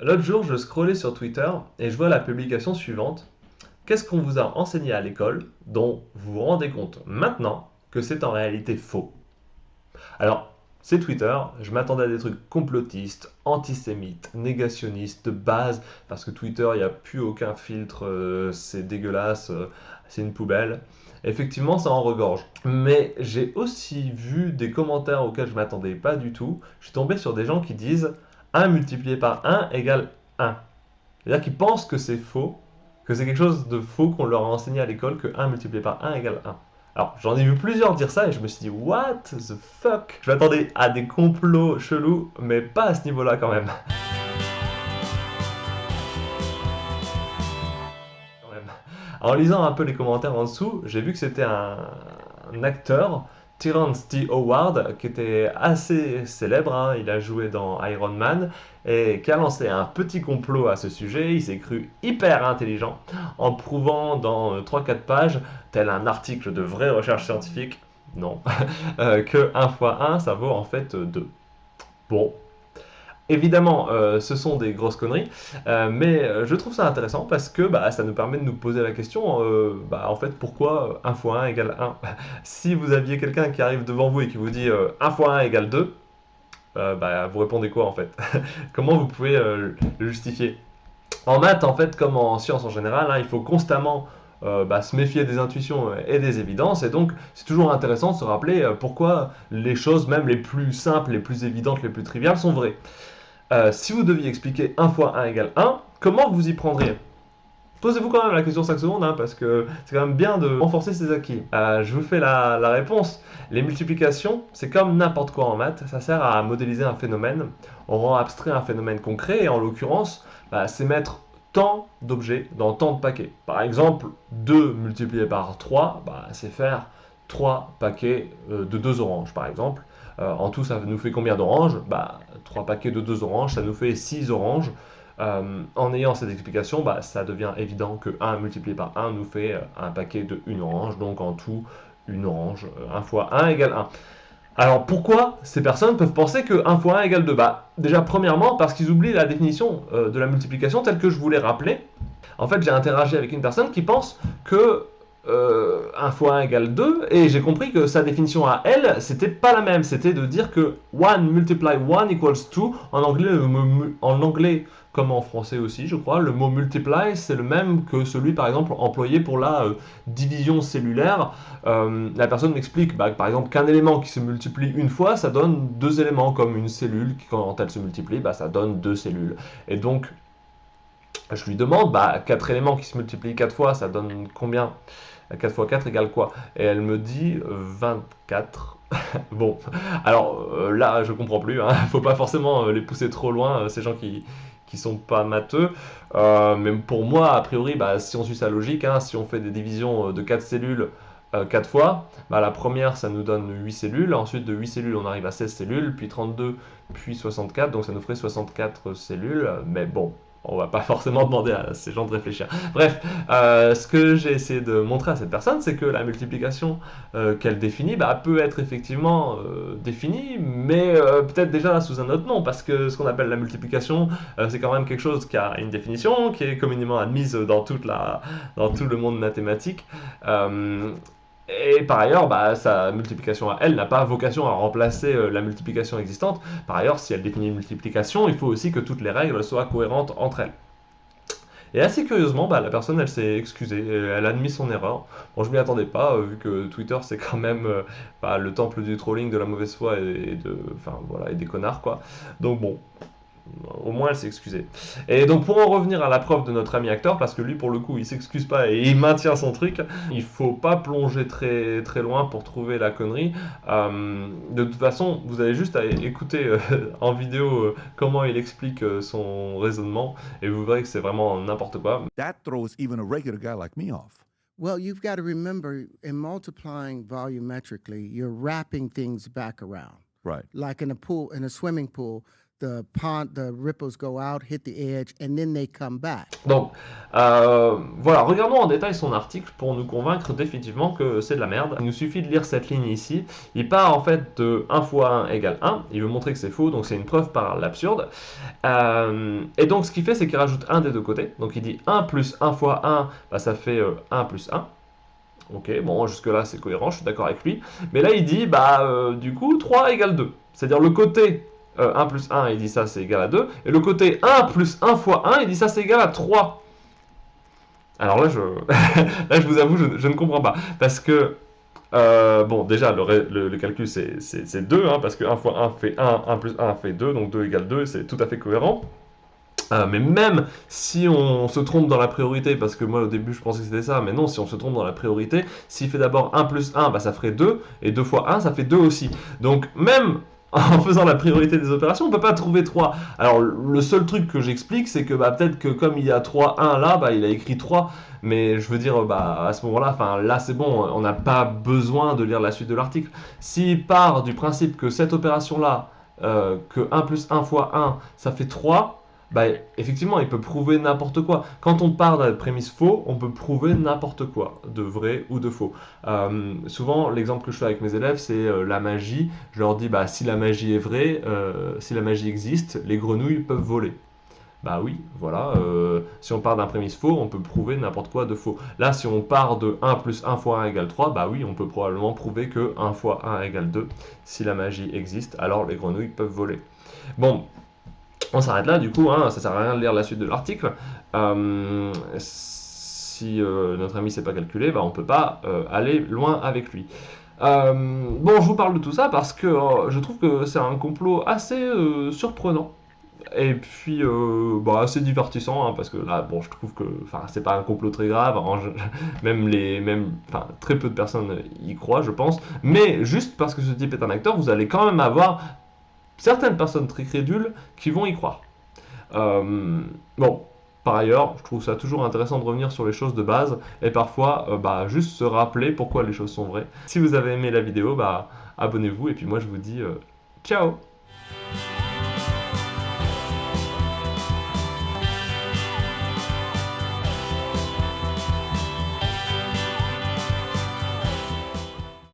L'autre jour, je scrollais sur Twitter et je vois la publication suivante. Qu'est-ce qu'on vous a enseigné à l'école dont vous vous rendez compte maintenant que c'est en réalité faux? Alors, c'est Twitter, je m'attendais à des trucs complotistes, antisémites, négationnistes, de base, parce que Twitter, il n'y a plus aucun filtre, c'est dégueulasse, c'est une poubelle. Effectivement, ça en regorge. Mais j'ai aussi vu des commentaires auxquels je m'attendais pas du tout. Je suis tombé sur des gens qui disent un multiplié par un égale un. C'est-à-dire qu'ils pensent que c'est faux, que c'est quelque chose de faux qu'on leur a enseigné à l'école, que un multiplié par un égale un. Alors, j'en ai vu plusieurs dire ça et je me suis dit, what the fuck? Je m'attendais à des complots chelous, mais pas à ce niveau-là quand même. Quand même. En lisant un peu les commentaires en dessous, j'ai vu que c'était un acteur, Terrence T. Howard, qui était assez célèbre, hein. Il a joué dans Iron Man et qui a lancé un petit complot à ce sujet. Il s'est cru hyper intelligent en prouvant dans 3-4 pages, tel un article de vraie recherche scientifique, non, que un fois un ça vaut en fait 2. Bon, évidemment, ce sont des grosses conneries, mais je trouve ça intéressant parce que bah, ça nous permet de nous poser la question, bah, en fait, pourquoi un fois un égale un? Si vous aviez quelqu'un qui arrive devant vous et qui vous dit 1 fois un égale 2, bah, vous répondez quoi en fait? Comment vous pouvez le justifier? En maths, en fait, comme en sciences en général, hein, il faut constamment bah, se méfier des intuitions et des évidences, et donc c'est toujours intéressant de se rappeler pourquoi les choses, même les plus simples, les plus évidentes, les plus triviales, sont vraies. Si vous deviez expliquer 1 fois un égale un, comment vous y prendriez? Posez-vous quand même la question 5 secondes, hein, parce que c'est quand même bien de renforcer ses acquis. Je vous fais la réponse. Les multiplications, c'est comme n'importe quoi en maths, ça sert à modéliser un phénomène. On rend abstrait un phénomène concret, et en l'occurrence, bah, c'est mettre tant d'objets dans tant de paquets. Par exemple, 2 multiplié par 3, bah, c'est faire 3 paquets de 2 oranges, par exemple. En tout, ça nous fait combien d'oranges? Bah, 3 paquets de 2 oranges, ça nous fait 6 oranges. En ayant cette explication, bah, ça devient évident que 1 multiplié par 1 nous fait un paquet de 1 orange, donc en tout, une orange, 1 fois 1 égale 1. Alors pourquoi ces personnes peuvent penser que 1 fois 1 égale 2? Bah, déjà premièrement parce qu'ils oublient la définition de la multiplication telle que je vous l'ai rappelée. En fait, j'ai interagi avec une personne qui pense que 1 fois 1 égale 2, et j'ai compris que sa définition à elle, c'était pas la même. C'était de dire que 1 multiply 1 equals 2. En anglais, en anglais comme en français aussi, je crois, le mot multiply, c'est le même que celui, par exemple, employé pour la division cellulaire. La personne m'explique, bah, par exemple, qu'un élément qui se multiplie une fois, ça donne deux éléments, comme une cellule qui, quand elle se multiplie, bah, ça donne deux cellules. Et donc, je lui demande, bah, 4 éléments qui se multiplient 4 fois, ça donne combien? 4 fois 4 égale quoi? Et elle me dit 24. Bon, alors là, je comprends plus, hein. Faut pas forcément les pousser trop loin, ces gens qui sont pas matheux. Mais pour moi, a priori, bah, si on suit sa logique, hein, si on fait des divisions de 4 cellules 4 fois, bah, la première, ça nous donne 8 cellules. Ensuite, de 8 cellules, on arrive à 16 cellules, puis 32, puis 64. Donc ça nous ferait 64 cellules. Mais bon, on va pas forcément demander à ces gens de réfléchir. Bref, ce que j'ai essayé de montrer à cette personne, c'est que la multiplication qu'elle définit bah, peut être effectivement définie, mais peut-être déjà sous un autre nom, parce que ce qu'on appelle la multiplication, c'est quand même quelque chose qui a une définition, qui est communément admise dans tout le monde mathématique. Euh, et par ailleurs, bah, sa multiplication à elle n'a pas vocation à remplacer la multiplication existante. Par ailleurs, si elle définit une multiplication, il faut aussi que toutes les règles soient cohérentes entre elles. Et assez curieusement, bah, la personne, elle s'est excusée, elle a admis son erreur. Bon, je m'y attendais pas, vu que Twitter, c'est quand même bah, le temple du trolling, de la mauvaise foi enfin, voilà, et des connards, quoi. Donc bon, au moins elle s'est excusée. Et donc pour en revenir à la preuve de notre ami acteur, parce que lui pour le coup il s'excuse pas et il maintient son truc, il faut pas plonger très très loin pour trouver la connerie. De toute façon, vous avez juste à écouter en vidéo comment il explique son raisonnement et vous verrez que c'est vraiment n'importe quoi. That throws even a regular guy like me off. Well, you've got to remember in multiplying volumetrically, you're wrapping things back around. Right. Like in a pool, in a swimming pool, the ripples go out, hit the edge, and then they come back. Donc, voilà, regardons en détail son article pour nous convaincre définitivement que c'est de la merde. Il nous suffit de lire cette ligne ici. Il part en fait de 1 fois 1 égale 1. Il veut montrer que c'est faux, donc c'est une preuve par l'absurde. Et donc, ce qu'il fait, c'est qu'il rajoute 1 des deux côtés. Donc, il dit 1 plus 1 fois 1, bah, ça fait 1 plus 1. Ok, bon, jusque-là, c'est cohérent, je suis d'accord avec lui. Mais là, il dit, du coup, 3 égale 2. C'est-à-dire le côté 1 plus 1, il dit ça, c'est égal à 2. Et le côté 1 plus 1 fois 1, il dit ça, c'est égal à 3. Alors là, là, je vous avoue, je ne comprends pas. Parce que, bon, déjà, le calcul, c'est 2, hein, parce que 1 fois 1 fait 1, 1 plus 1 fait 2, donc 2 égale 2, c'est tout à fait cohérent. Mais même si on se trompe dans la priorité, parce que moi au début je pensais que c'était ça, mais non, si on se trompe dans la priorité, s'il fait d'abord 1 plus 1, bah, ça ferait 2, et 2 fois 1, ça fait 2 aussi. Donc même en faisant la priorité des opérations, on ne peut pas trouver 3. Alors le seul truc que j'explique, c'est que peut-être que comme il y a 3, 1 là, il a écrit 3, mais je veux dire, à ce moment-là, là c'est bon, on n'a pas besoin de lire la suite de l'article. S'il part du principe que cette opération-là, que 1 plus 1 fois 1, ça fait 3, effectivement, il peut prouver n'importe quoi. Quand on part d'un prémisse faux, on peut prouver n'importe quoi, de vrai ou de faux. Souvent, l'exemple que je fais avec mes élèves, c'est la magie. Je leur dis, si la magie est vraie, si la magie existe, les grenouilles peuvent voler. Bah oui, voilà. Si on part d'un prémisse faux, on peut prouver n'importe quoi de faux. Là, si on part de 1 plus 1 fois 1 égale 3, bah oui, on peut probablement prouver que 1 fois 1 égale 2. Si la magie existe, alors les grenouilles peuvent voler. Bon. On s'arrête là, du coup, hein, ça sert à rien de lire la suite de l'article. Si notre ami ne sait pas calculer, on ne peut pas aller loin avec lui. Bon, je vous parle de tout ça parce que je trouve que c'est un complot assez surprenant. Et puis assez divertissant, hein, parce que là, bon, je trouve que c'est pas un complot très grave, très peu de personnes y croient, je pense. Mais juste parce que ce type est un acteur, vous allez quand même avoir certaines personnes très crédules qui vont y croire. Bon, par ailleurs, je trouve ça toujours intéressant de revenir sur les choses de base et parfois juste se rappeler pourquoi les choses sont vraies. Si vous avez aimé la vidéo, abonnez-vous et puis moi je vous dis ciao.